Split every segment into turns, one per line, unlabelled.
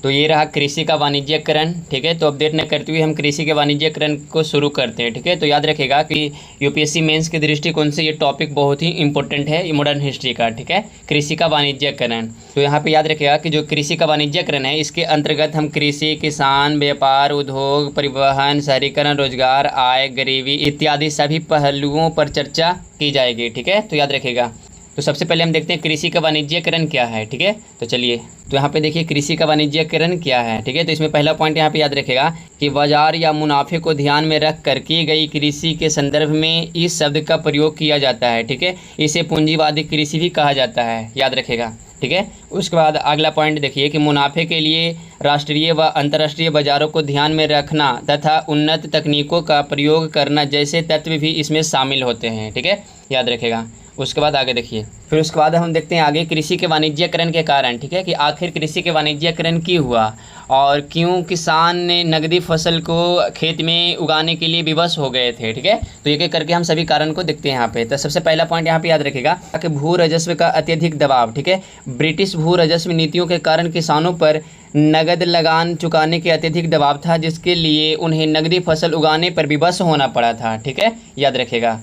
तो ये रहा कृषि का वाणिज्यकरण। ठीक है, तो अब देर न करते हुए हम कृषि के वाणिज्यकरण को शुरू करते हैं। ठीक है, तो याद रखेगा कि यूपीएससी मेंस के दृष्टिकोण से ये टॉपिक बहुत ही इंपॉर्टेंट है मॉडर्न हिस्ट्री का। ठीक है, कृषि का वाणिज्यकरण। तो यहाँ पे याद रखेगा कि जो कृषि का वाणिज्यकरण है, इसके अंतर्गत हम कृषि, किसान, व्यापार, उद्योग, परिवहन, शहरीकरण, रोजगार, आय, गरीबी इत्यादि सभी पहलुओं पर चर्चा की जाएगी। ठीक है, तो याद रखेगा। तो सबसे पहले हम देखते हैं कृषि का वाणिज्यकरण क्या है। ठीक है, तो चलिए, तो यहाँ पे देखिए कृषि का वाणिज्यकरण क्या है। ठीक है, तो इसमें पहला पॉइंट यहाँ पे याद रखेगा कि बाजार या मुनाफे को ध्यान में रख कर की गई कृषि के संदर्भ में इस शब्द का प्रयोग किया जाता है। ठीक है, इसे पूंजीवादी कृषि भी कहा जाता है, याद रखेगा। ठीक है, उसके बाद अगला पॉइंट देखिए कि मुनाफे के लिए राष्ट्रीय व अंतर्राष्ट्रीय बाजारों को ध्यान में रखना तथा उन्नत तकनीकों का प्रयोग करना जैसे तत्व भी इसमें शामिल होते हैं। ठीक है, याद रखेगा। उसके बाद आगे देखिए, फिर उसके बाद हम देखते हैं आगे कृषि के वाणिज्यकरण के कारण। ठीक है, कि आखिर कृषि के वाणिज्यकरण क्यों हुआ और क्यों किसान ने नगदी फसल को खेत में उगाने के लिए विवश हो गए थे। ठीक है, तो एक एक करके हम सभी कारण को देखते हैं यहाँ पे। तो सबसे पहला पॉइंट यहाँ पे याद रखेगा कि भू राजस्व का अत्यधिक दबाव। ठीक है, ब्रिटिश भू राजस्व नीतियों के कारण किसानों पर नगद लगान चुकाने के अत्यधिक दबाव था, जिसके लिए उन्हें नगदी फसल उगाने पर विवश होना पड़ा था। ठीक है, याद रखेगा।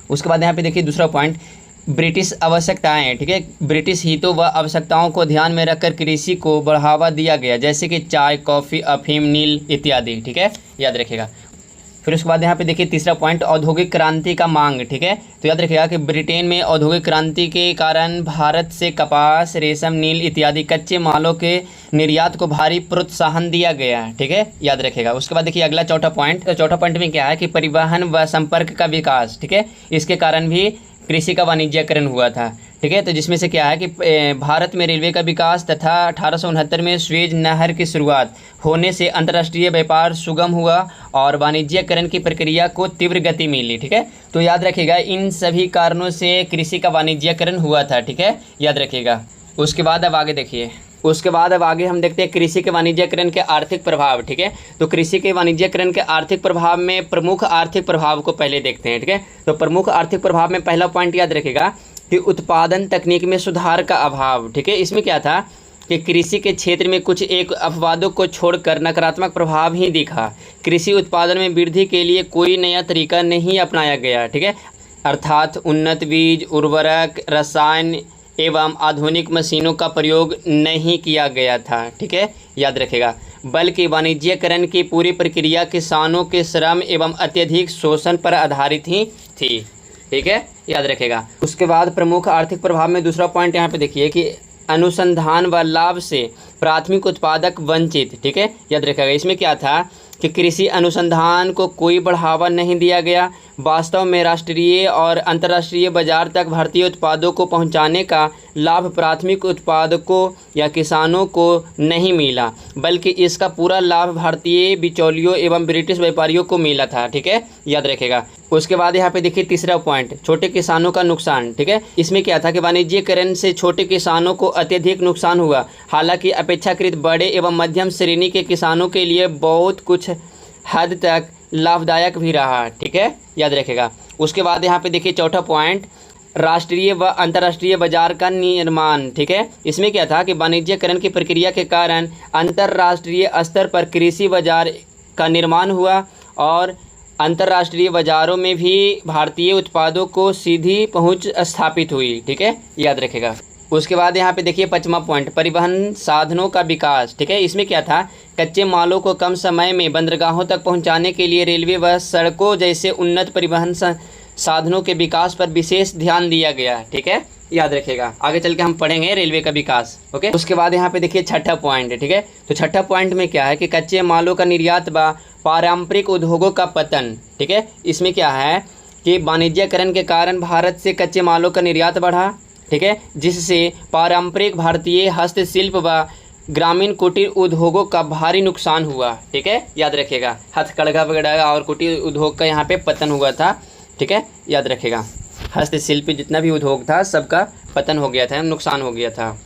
उसके बाद यहाँ पे देखिए दूसरा पॉइंट, ब्रिटिश आवश्यकताएं। ठीक है, ब्रिटिश हितों व आवश्यकताओं को ध्यान में रखकर कृषि को बढ़ावा दिया गया, जैसे कि चाय, कॉफ़ी, अफीम, नील इत्यादि। ठीक है, याद रखेगा। फिर उसके बाद यहाँ पे देखिए तीसरा पॉइंट, औद्योगिक क्रांति का मांग। ठीक है, तो याद रखिएगा कि ब्रिटेन में औद्योगिक क्रांति के कारण भारत से कपास, रेशम, नील इत्यादि कच्चे मालों के निर्यात को भारी प्रोत्साहन दिया गया। ठीक है, याद रखेगा। उसके बाद देखिए अगला चौथा पॉइंट। तो चौथा पॉइंट में क्या है कि परिवहन व संपर्क का विकास। ठीक है, इसके कारण भी कृषि का वाणिज्यकरण हुआ था। ठीक है, तो जिसमें से क्या है कि भारत में रेलवे का विकास तथा 1869 में स्वेज नहर की शुरुआत होने से अंतर्राष्ट्रीय व्यापार सुगम हुआ और वाणिज्यकरण की प्रक्रिया को तीव्र गति मिली। ठीक है, तो याद रखिएगा इन सभी कारणों से कृषि का वाणिज्यकरण हुआ था। ठीक है, याद रखिएगा। उसके बाद अब आगे देखिए, उसके बाद अब आगे हम देखते हैं कृषि के वाणिज्यकरण के आर्थिक प्रभाव। ठीक है, तो कृषि के वाणिज्यकरण के आर्थिक प्रभाव में प्रमुख आर्थिक प्रभाव को पहले देखते हैं। ठीक है, तो प्रमुख आर्थिक प्रभाव में पहला पॉइंट याद रखेगा कि उत्पादन तकनीक में सुधार का अभाव। ठीक है, इसमें क्या था कि कृषि के क्षेत्र में कुछ एक अपवादों को छोड़कर नकारात्मक प्रभाव ही दिखा। कृषि उत्पादन में वृद्धि के लिए कोई नया तरीका नहीं अपनाया गया। ठीक है, अर्थात उन्नत बीज, उर्वरक, रसायन एवं आधुनिक मशीनों का प्रयोग नहीं किया गया था। ठीक है, याद रखेगा। बल्कि वाणिज्यकरण की पूरी प्रक्रिया किसानों के श्रम एवं अत्यधिक शोषण पर आधारित ही थी। ठीक है, याद रखेगा। उसके बाद प्रमुख आर्थिक प्रभाव में दूसरा पॉइंट यहाँ पे देखिए कि अनुसंधान व लाभ से प्राथमिक उत्पादक वंचित। ठीक है, याद रखेगा। इसमें क्या था कि कृषि अनुसंधान को कोई बढ़ावा नहीं दिया गया। वास्तव में राष्ट्रीय और अंतर्राष्ट्रीय बाजार तक भारतीय उत्पादों को पहुंचाने का लाभ प्राथमिक उत्पादकों या किसानों को नहीं मिला, बल्कि इसका पूरा लाभ भारतीय बिचौलियों एवं ब्रिटिश व्यापारियों को मिला था। ठीक है, याद रखेगा। उसके बाद यहाँ पे देखिए तीसरा पॉइंट, छोटे किसानों का नुकसान। ठीक है, इसमें क्या था कि वाणिज्यकरण से छोटे किसानों को अत्यधिक नुकसान हुआ, हालांकि अपेक्षाकृत बड़े एवं मध्यम श्रेणी के किसानों के लिए बहुत कुछ हद तक लाभदायक भी रहा। ठीक है, याद रखेगा। उसके बाद यहाँ पे देखिए चौथा पॉइंट, राष्ट्रीय व अंतर्राष्ट्रीय बाजार का निर्माण। ठीक है, इसमें क्या था कि वाणिज्यकरण की प्रक्रिया के कारण अंतर्राष्ट्रीय स्तर पर कृषि बाजार का निर्माण हुआ और अंतर्राष्ट्रीय बाजारों में भी भारतीय उत्पादों को सीधी पहुंच स्थापित हुई। ठीक है, याद रखेगा। उसके बाद यहाँ पे देखिए पांचवा पॉइंट, परिवहन साधनों का विकास। ठीक है, इसमें क्या था, कच्चे मालों को कम समय में बंदरगाहों तक पहुँचाने के लिए रेलवे व सड़कों जैसे उन्नत परिवहन साधनों के विकास पर विशेष ध्यान दिया गया। ठीक है, याद रखेगा। आगे चल के हम पढ़ेंगे रेलवे का विकास। ओके, उसके बाद यहाँ पे देखिए छठा पॉइंट है। ठीक है, तो छठा पॉइंट में क्या है कि कच्चे मालों का निर्यात व पारंपरिक उद्योगों का पतन। ठीक है, इसमें क्या है कि वाणिज्यकरण के कारण भारत से कच्चे मालों का निर्यात बढ़ा। ठीक है, जिससे पारंपरिक भारतीय हस्तशिल्प व ग्रामीण कुटीर उद्योगों का भारी नुकसान हुआ। ठीक है, याद रखेगा। हथकरघा वगैरह और कुटीर उद्योग का यहाँ पे पतन हुआ था। ठीक है, याद रखेगा। हस्तशिल्प जितना भी उद्योग था सबका पतन हो गया था, नुकसान हो गया था।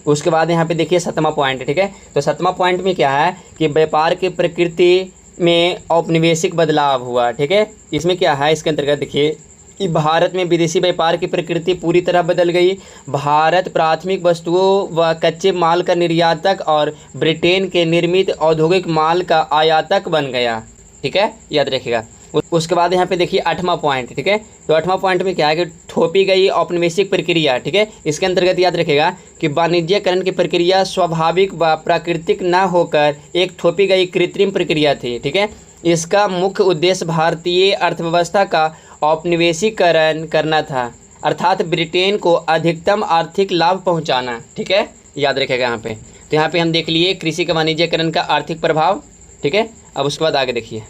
उसके बाद यहाँ पे देखिए सातवां पॉइंट। ठीक है, तो सातवां पॉइंट में क्या है कि व्यापार की प्रकृति में औपनिवेशिक बदलाव हुआ। ठीक है, इसमें क्या है, इसके अंतर्गत देखिए कि भारत में विदेशी व्यापार की प्रकृति पूरी तरह बदल गई। भारत प्राथमिक वस्तुओं व कच्चे माल का निर्यातक और ब्रिटेन के निर्मित औद्योगिक माल का आयातक बन गया। ठीक है, याद रखिएगा। उसके बाद यहाँ पे देखिए 8वां पॉइंट। ठीक है, तो 8वां पॉइंट में क्या है कि थोपी गई औपनिवेशिक प्रक्रिया। ठीक है, इसके अंतर्गत याद रखेगा कि वाणिज्यकरण की प्रक्रिया स्वाभाविक व प्राकृतिक न होकर एक थोपी गई कृत्रिम प्रक्रिया थी। ठीक है, इसका मुख्य उद्देश्य भारतीय अर्थव्यवस्था का औपनिवेशीकरण करना था, अर्थात ब्रिटेन को अधिकतम आर्थिक लाभ पहुंचाना। ठीक है, याद रखेगा यहाँ पे। तो यहाँ पे हम देख लिए कृषि का वाणिज्यकरण का आर्थिक प्रभाव। ठीक है, अब उसके बाद आगे देखिए।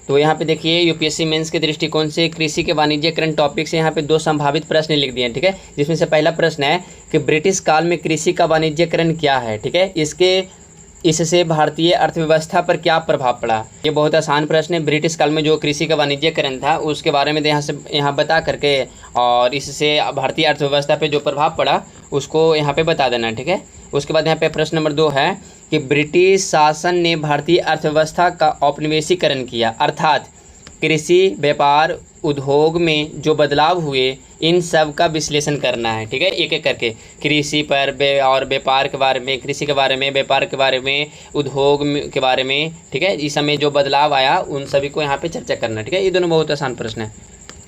तो यहाँ पे देखिए यूपीएससी मेंस के दृष्टिकोण से कृषि के वाणिज्यकरण टॉपिक से यहाँ पे 2 संभावित प्रश्न लिख दिए हैं। ठीक है, जिसमें से पहला प्रश्न है कि ब्रिटिश काल में कृषि का वाणिज्यकरण क्या है। ठीक है, इससे भारतीय अर्थव्यवस्था पर क्या प्रभाव पड़ा। ये बहुत आसान प्रश्न है। ब्रिटिश काल में जो कृषि का वाणिज्यकरण था उसके बारे में यहाँ बता करके और इससे भारतीय अर्थव्यवस्था पे जो प्रभाव पड़ा उसको यहाँ पे बता देना। ठीक है, उसके बाद यहाँ पे प्रश्न नंबर 2 है कि ब्रिटिश शासन ने भारतीय अर्थव्यवस्था का औपनिवेशीकरण किया, अर्थात कृषि व्यापार उद्योग में जो बदलाव हुए इन सब का विश्लेषण करना है। ठीक है, एक एक करके कृषि पर और व्यापार के बारे में, कृषि के बारे में, व्यापार के बारे में, उद्योग के बारे में। ठीक है, इस समय जो बदलाव आया उन सभी को यहाँ पे चर्चा करना है। ठीक है, ये दोनों बहुत आसान प्रश्न है।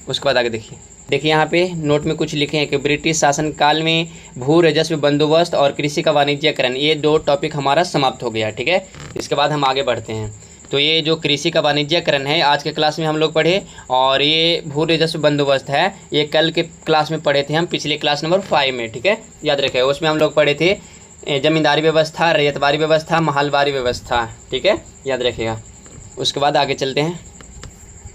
उसके बाद आगे देखिए यहाँ पे नोट में कुछ लिखे हैं कि ब्रिटिश शासनकाल में भू राजस्व बंदोबस्त और कृषि का वाणिज्यकरण, ये 2 टॉपिक हमारा समाप्त हो गया। ठीक है, इसके बाद हम आगे बढ़ते हैं। तो ये जो कृषि का वाणिज्यकरण है आज के क्लास में हम लोग पढ़े, और ये भू राजस्व बंदोबस्त है ये कल के क्लास में पढ़े थे हम, पिछले क्लास नंबर 5 में। ठीक है, याद रखें, उसमें हम लोग पढ़े थे जमींदारी व्यवस्था, रैयतवारी व्यवस्था, महलवारी व्यवस्था। ठीक है, याद रखिएगा। उसके बाद आगे चलते हैं।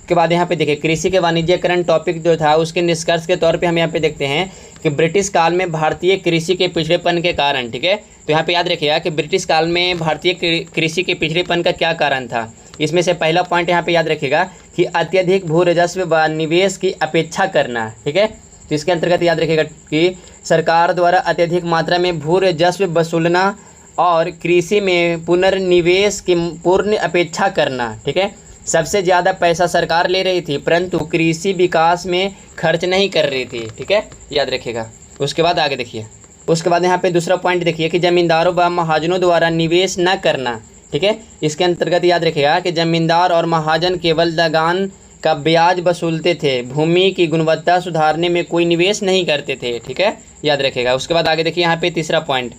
के बाद यहाँ पे देखिए कृषि के वाणिज्यकरण टॉपिक जो था उसके निष्कर्ष के तौर पे हम यहाँ पे देखते हैं कि ब्रिटिश काल में भारतीय कृषि के पिछड़ेपन के कारण। ठीक है, तो यहाँ पे याद रखिएगा कि ब्रिटिश काल में भारतीय कृषि के पिछड़ेपन का क्या कारण था। इसमें से पहला पॉइंट यहाँ पे याद रखिएगा कि अत्यधिक भू राजस्व व निवेश की अपेक्षा करना। ठीक है, तो इसके अंतर्गत याद रखिएगा कि सरकार द्वारा अत्यधिक मात्रा में भू राजस्व वसूलना और कृषि में पुनर्निवेश की पूर्ण अपेक्षा करना। ठीक है, सबसे ज़्यादा पैसा सरकार ले रही थी परंतु कृषि विकास में खर्च नहीं कर रही थी। ठीक है, याद रखिएगा। उसके बाद आगे देखिए। उसके बाद यहाँ पे दूसरा पॉइंट देखिए कि जमींदारों व महाजनों द्वारा निवेश न करना। ठीक है, इसके अंतर्गत याद रखिएगा कि जमींदार और महाजन केवल लगान का ब्याज वसूलते थे, भूमि की गुणवत्ता सुधारने में कोई निवेश नहीं करते थे। ठीक है, याद रखिएगा। उसके बाद आगे देखिए यहाँ पे तीसरा पॉइंट।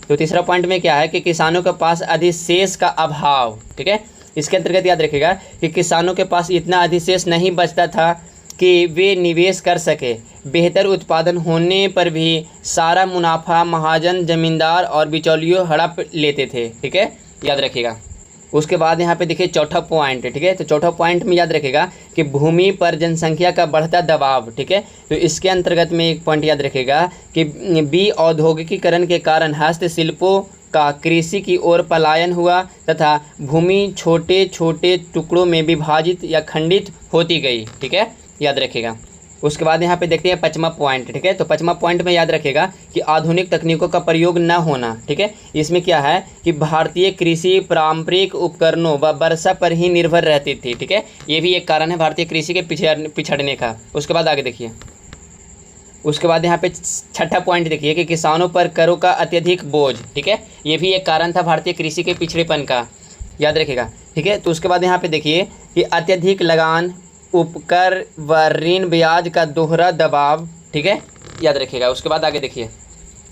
तो तीसरा पॉइंट में क्या है कि किसानों के पास अधिशेष का अभाव। ठीक है, इसके अंतर्गत याद रखिएगा कि किसानों के पास इतना अधिशेष नहीं बचता था कि वे निवेश कर सके। बेहतर उत्पादन होने पर भी सारा मुनाफा महाजन, जमींदार और बिचौलियों हड़प लेते थे। ठीक है, याद रखिएगा। उसके बाद यहाँ पे देखिए चौथा पॉइंट। ठीक है, तो चौथा पॉइंट में याद रखिएगा कि भूमि पर जनसंख्या का बढ़ता दबाव। ठीक है, तो इसके अंतर्गत में एक पॉइंट याद रखिएगा कि औद्योगिकीकरण के कारण हस्तशिल्पों का कृषि की ओर पलायन हुआ तथा भूमि छोटे छोटे टुकड़ों में विभाजित या खंडित होती गई। ठीक है, याद रखिएगा। उसके बाद यहाँ पे देखते हैं 5वां पॉइंट। ठीक है, तो 5वां पॉइंट में याद रखिएगा कि आधुनिक तकनीकों का प्रयोग न होना। ठीक है, इसमें क्या है कि भारतीय कृषि पारंपरिक उपकरणों व वर्षा पर ही निर्भर रहती थी। ठीक है, ये भी एक कारण है भारतीय कृषि के पिछड़ने का। उसके बाद आगे देखिए। उसके बाद यहाँ पे 6ठा पॉइंट देखिए कि किसानों पर करों का अत्यधिक बोझ। ठीक है, ये भी एक कारण था भारतीय कृषि के पिछड़ेपन का, याद रखिएगा। ठीक है, तो उसके बाद यहाँ पे देखिए कि अत्यधिक लगान, उपकर व ऋण ब्याज का दोहरा दबाव। ठीक है, याद रखिएगा। उसके बाद आगे देखिए।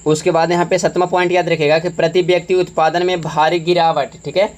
उसके बाद यहाँ पे 7वां पॉइंट याद रखिएगा कि प्रति व्यक्ति उत्पादन में भारी गिरावट। ठीक है,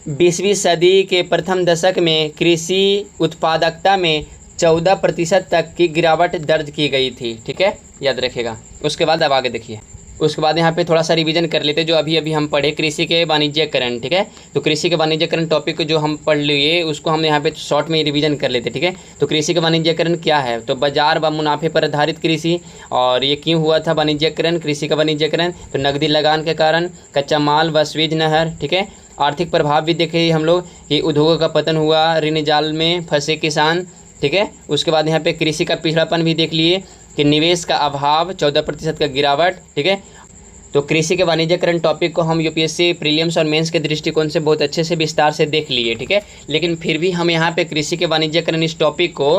20वीं सदी के प्रथम दशक में कृषि उत्पादकता में 14% तक की गिरावट दर्ज की गई थी। ठीक है, याद रखिएगा। उसके बाद अब आगे देखिए। उसके बाद यहाँ पे थोड़ा सा रिवीजन कर लेते जो अभी अभी हम पढ़े कृषि के वाणिज्यकरण। ठीक है, तो कृषि के वाणिज्यकरण टॉपिक जो हम पढ़ लिए उसको हम यहाँ पे शॉर्ट में रिवीजन कर लेते। ठीक है, तो कृषि का वाणिज्यकरण क्या है, तो बाजार व मुनाफे पर आधारित कृषि। और ये क्यों हुआ था वाणिज्यकरण, कृषि का वाणिज्यकरण, तो नकदी लगान के कारण, कच्चा माल व स्वीज नहर। ठीक है, आर्थिक प्रभाव भी देखे हम लोग कि उद्योगों का पतन हुआ, ऋण जाल में फंसे किसान। ठीक है, उसके बाद यहाँ पे कृषि का पिछड़ापन भी देख लिए कि निवेश का अभाव, 14% का गिरावट। ठीक है, तो कृषि के वाणिज्यकरण टॉपिक को हम यूपीएससी प्रीलिम्स और मेंस के दृष्टिकोण से बहुत अच्छे से विस्तार से देख लिए। ठीक है, लेकिन फिर भी हम यहाँ पे कृषि के वाणिज्यकरण इस टॉपिक को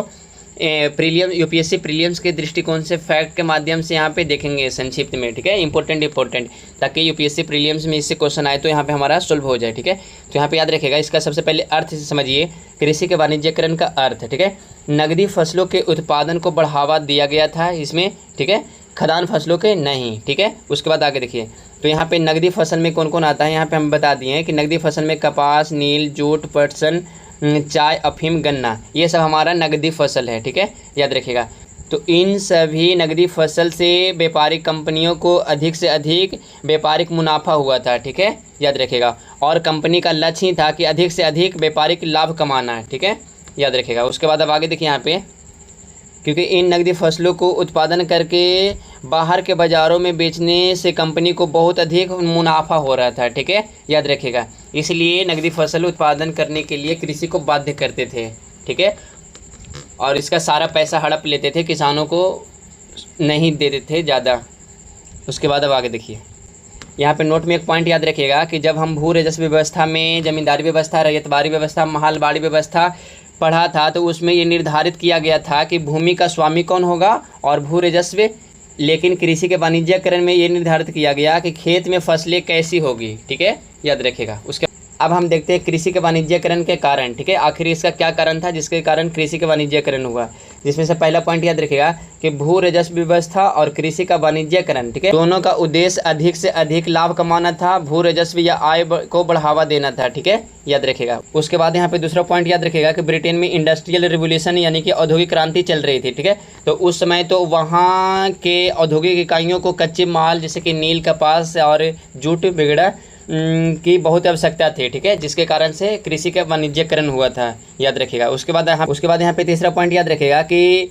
प्रीलियम यूपीएससी प्रीलियम्स के दृष्टिकोण से फैक्ट के माध्यम से यहाँ पे देखेंगे संक्षिप्त में, ठीक है, इंपॉर्टेंट, ताकि यूपीएससी प्रीलियम्स में इससे क्वेश्चन आए तो यहाँ पे हमारा सोल्व हो जाए, ठीक है। तो यहाँ पे याद रखेगा, इसका सबसे पहले अर्थ समझिए, कृषि के वाणिज्यकरण का अर्थ, ठीक है, नगदी फसलों के उत्पादन को बढ़ावा दिया गया था इसमें, ठीक है, खदान फसलों के नहीं, ठीक है। उसके बाद आगे देखिए, तो यहाँ पे नगदी फसल में कौन कौन आता है, यहाँ पे हम बता दिए हैं कि नगदी फसल में कपास, नील, जूट, पटसन, चाय, अफीम, गन्ना, ये सब हमारा नगदी फसल है, ठीक है, याद रखिएगा। तो इन सभी नगदी फसल से व्यापारिक कंपनियों को अधिक से अधिक व्यापारिक मुनाफा हुआ था, ठीक है, याद रखिएगा। और कंपनी का लक्ष्य ही था कि अधिक से अधिक व्यापारिक लाभ कमाना है, ठीक है, याद रखिएगा। उसके बाद अब आगे देखिए यहाँ पे, क्योंकि इन नगदी फसलों को उत्पादन करके बाहर के बाज़ारों में बेचने से कंपनी को बहुत अधिक मुनाफा हो रहा था, ठीक है, याद रखिएगा। इसलिए नगदी फसल उत्पादन करने के लिए कृषि को बाध्य करते थे, ठीक है, और इसका सारा पैसा हड़प लेते थे, किसानों को नहीं देते थे ज़्यादा। उसके बाद अब आगे देखिए, यहाँ पे नोट में एक पॉइंट याद रखिएगा कि जब हम भू राजस्व व्यवस्था में जमींदारी व्यवस्था, रैयतबाड़ी व्यवस्था, महलबाड़ी व्यवस्था पढ़ा था, तो उसमें ये निर्धारित किया गया था कि भूमि का स्वामी कौन होगा और भू राजस्व। लेकिन कृषि के वाणिज्यकरण में ये निर्धारित किया गया कि खेत में फसलें कैसी होगी, ठीक है, याद रखिएगा। उसके अब हम देखते हैं कृषि के वाणिज्यकरण के कारण, ठीक है, आखिर इसका क्या कारण था जिसके कारण कृषि के वाणिज्यकरण हुआ, जिसमें से पहला पॉइंट याद रखिएगा कि भू राजस्व व्यवस्था और कृषि का वाणिज्यकरण, ठीक है, दोनों का उद्देश्य अधिक से अधिक लाभ कमाना था, भू राजस्व या आय को बढ़ावा देना था, ठीक है, याद रखिएगा। उसके बाद यहाँ पे दूसरा पॉइंट याद रखिएगा कि ब्रिटेन में इंडस्ट्रियल रिवोल्यूशन यानी कि औद्योगिक क्रांति चल रही थी, ठीक है, तो उस समय तो वहाँ के औद्योगिक इकाइयों को कच्चे माल जैसे कि नील, कपास और जूट वगैरह की बहुत आवश्यकता थी, ठीक है, जिसके कारण से कृषि का वाणिज्यकरण हुआ था, याद रखिएगा। उसके बाद यहाँ पे तीसरा पॉइंट याद रखिएगा कि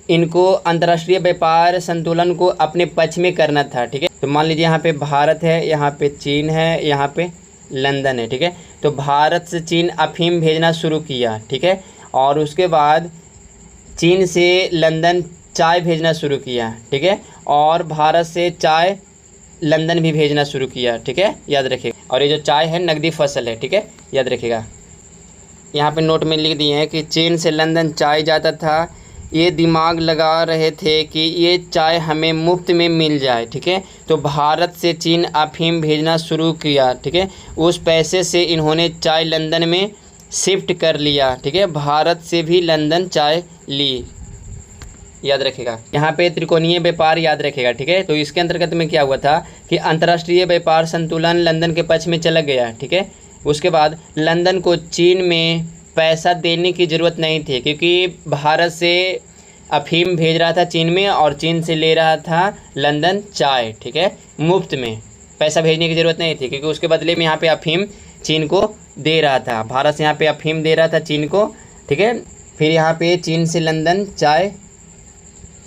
इनको अंतर्राष्ट्रीय व्यापार संतुलन को अपने पक्ष में करना था, ठीक है। तो मान लीजिए यहाँ पे भारत है, यहाँ पे चीन है, यहाँ पे लंदन है, ठीक है, तो भारत से चीन अफीम भेजना शुरू किया, ठीक है, और उसके बाद चीन से लंदन चाय भेजना शुरू किया, ठीक है, और भारत से चाय लंदन भी भेजना शुरू किया, ठीक है, याद रखिएगा। और ये जो चाय है नगदी फसल है, ठीक है, याद रखिएगा। यहाँ पे नोट में लिख दिए हैं कि चीन से लंदन चाय जाता था, ये दिमाग लगा रहे थे कि ये चाय हमें मुफ्त में मिल जाए, ठीक है, तो भारत से चीन अफीम भेजना शुरू किया, ठीक है, उस पैसे से इन्होंने चाय लंदन में शिफ्ट कर लिया, ठीक है, भारत से भी लंदन चाय ली, याद रखिएगा। यहाँ पे त्रिकोणीय व्यापार याद रखिएगा, ठीक है, तो इसके अंतर्गत में क्या हुआ था कि अंतर्राष्ट्रीय व्यापार संतुलन लंदन के पक्ष में चला गया, ठीक है। उसके बाद लंदन को चीन में पैसा देने की ज़रूरत नहीं थी, क्योंकि भारत से अफीम भेज रहा था चीन में और चीन से ले रहा था लंदन चाय, ठीक है, मुफ्त में, पैसा भेजने की ज़रूरत नहीं थी, क्योंकि उसके बदले में यहाँ पे अफीम चीन को दे रहा था, भारत से यहाँ पे अफीम दे रहा था चीन को, ठीक है, फिर यहाँ पे चीन से लंदन चाय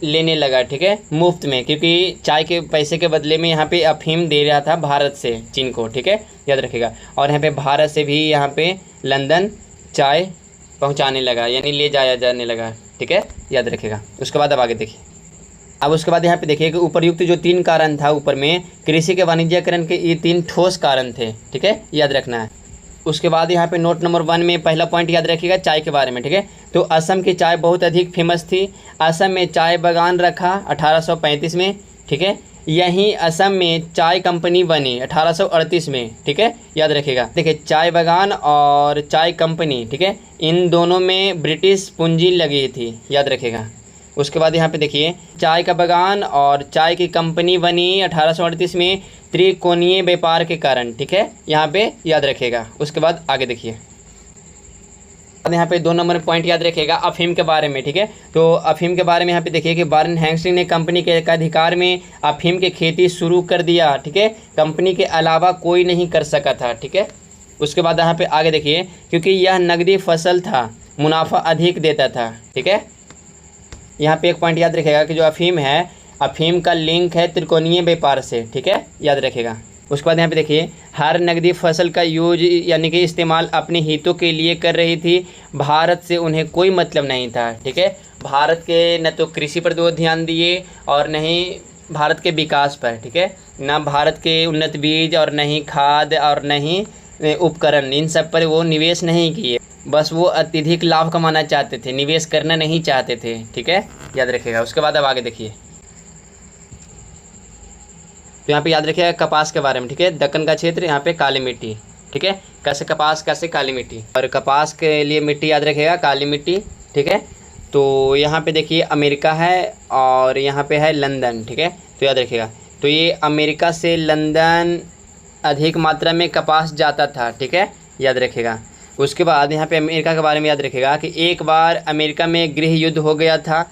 लेने लगा, ठीक है, मुफ्त में, क्योंकि चाय के पैसे के बदले में यहाँ पे अफीम दे रहा था भारत से चीन को, ठीक है, याद रखिएगा। और यहाँ पे भारत से भी यहाँ पे लंदन चाय पहुँचाने लगा, यानी ले जाया जाने लगा, ठीक है, याद रखिएगा। उसके बाद अब आगे देखिए, अब उसके बाद यहाँ पे देखिए कि उपरयुक्त जो 3 कारण था ऊपर में कृषि के वाणिज्यकरण के, ये 3 ठोस कारण थे, ठीक है, याद रखना है। उसके बाद यहाँ पे नोट नंबर 1 में पहला पॉइंट याद रखिएगा चाय के बारे में, ठीक है, तो असम की चाय बहुत अधिक फेमस थी, असम में चाय बागान रखा 1835 में, ठीक है, यहीं असम में चाय कंपनी बनी 1838 में, ठीक है, याद रखिएगा। देखिए चाय बागान और चाय कंपनी, ठीक है, इन दोनों में ब्रिटिश पूंजी लगी थी, याद रखिएगा। उसके बाद यहाँ पे देखिए चाय का बागान और चाय की कंपनी बनी 1838 में त्रिकोणीय व्यापार के कारण, ठीक है, यहाँ पे याद रखिएगा। उसके बाद आगे देखिए, यहाँ पे 2 नंबर पॉइंट याद रखिएगा अफीम के बारे में, ठीक है, तो अफीम के बारे में यहाँ पे देखिए कि वारेन हेस्टिंग्स ने कंपनी के अधिकार में अफीम की खेती शुरू कर दिया, ठीक है, कंपनी के अलावा कोई नहीं कर सका था, ठीक है। उसके बाद यहाँ पे आगे देखिए, क्योंकि यह नगदी फसल था, मुनाफा अधिक देता था, ठीक है। यहाँ पे एक पॉइंट याद रखिएगा कि जो अफीम है, अफीम का लिंक है त्रिकोणीय व्यापार से, ठीक है, याद रखिएगा। उसके बाद यहाँ पे देखिए हर नगदी फसल का यूज यानी कि इस्तेमाल अपने हितों के लिए कर रही थी, भारत से उन्हें कोई मतलब नहीं था, ठीक है, भारत के न तो कृषि पर दो ध्यान दिए और न ही भारत के विकास पर, ठीक है, ना भारत के उन्नत बीज और न ही खाद और न ही उपकरण, इन सब पर वो निवेश नहीं किए, बस वो अत्यधिक लाभ कमाना चाहते थे, निवेश करना नहीं चाहते थे, ठीक है, याद रखिएगा। उसके बाद अब आगे देखिए, तो यहाँ पे याद रखिएगा कपास के बारे में, ठीक है, दक्कन का क्षेत्र, यहाँ पे काली मिट्टी, ठीक है, कैसे कपास कैसे काली मिट्टी, और कपास के लिए मिट्टी याद रखिएगा काली मिट्टी, ठीक है। तो यहाँ पे देखिए अमेरिका है और यहाँ पे है लंदन, ठीक है, तो याद रखिएगा। तो ये अमेरिका से लंदन अधिक मात्रा में कपास जाता था, ठीक है, याद रखिएगा। उसके बाद यहाँ पे अमेरिका के बारे में याद रखिएगा कि एक बार अमेरिका में गृह युद्ध हो गया था,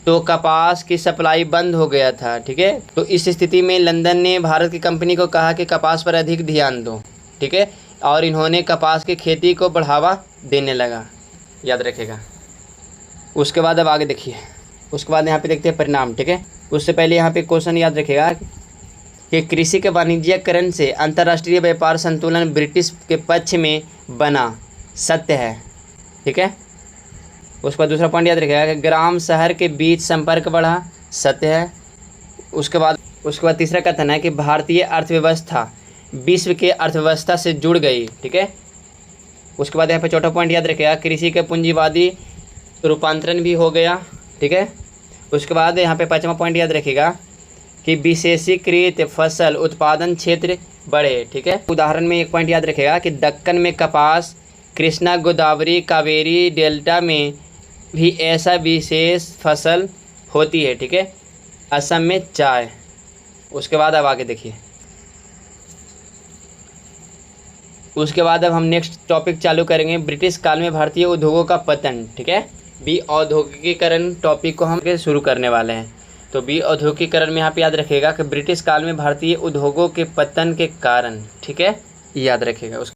तो कपास की सप्लाई बंद हो गया था, ठीक है। तो इस स्थिति में लंदन ने भारत की कंपनी को कहा कि कपास पर अधिक ध्यान दो, ठीक है, और इन्होंने कपास की खेती को बढ़ावा देने लगा, याद रखिएगा। उसके बाद अब आगे देखिए, उसके बाद यहाँ पे देखते हैं परिणाम, ठीक है। उससे पहले यहाँ पे क्वेश्चन याद रखिएगा कि कृषि के वाणिज्यीकरण से अंतर्राष्ट्रीय व्यापार संतुलन ब्रिटिश के पक्ष में बना, सत्य है, ठीक है। उसके बाद दूसरा पॉइंट याद रखिएगा कि ग्राम शहर के बीच संपर्क बढ़ा, सत्य है। उसके बाद तीसरा कथन है कि भारतीय अर्थव्यवस्था विश्व के अर्थव्यवस्था से जुड़ गई, ठीक है। उसके बाद यहाँ पे चौथा पॉइंट याद रखिएगा कृषि के पूंजीवादी रूपांतरण भी हो गया, ठीक है। उसके बाद यहाँ पे पाँचवा पॉइंट याद रखिएगा कि विशेषीकृत फसल उत्पादन क्षेत्र बढ़े, ठीक है। उदाहरण में एक पॉइंट याद रखिएगा कि दक्कन में कपास, कृष्णा गोदावरी कावेरी डेल्टा में भी ऐसा विशेष फसल होती है, ठीक है, असम में चाय। उसके बाद अब आगे देखिए, उसके बाद अब हम नेक्स्ट टॉपिक चालू करेंगे, ब्रिटिश काल में भारतीय उद्योगों का पतन, ठीक है। बी औद्योगिकीकरण टॉपिक को हम शुरू करने वाले हैं। तो बी औद्योगिकीकरण में यहाँ पे याद रखिएगा कि ब्रिटिश काल में भारतीय उद्योगों के पतन के कारण, ठीक है, याद रखिएगा।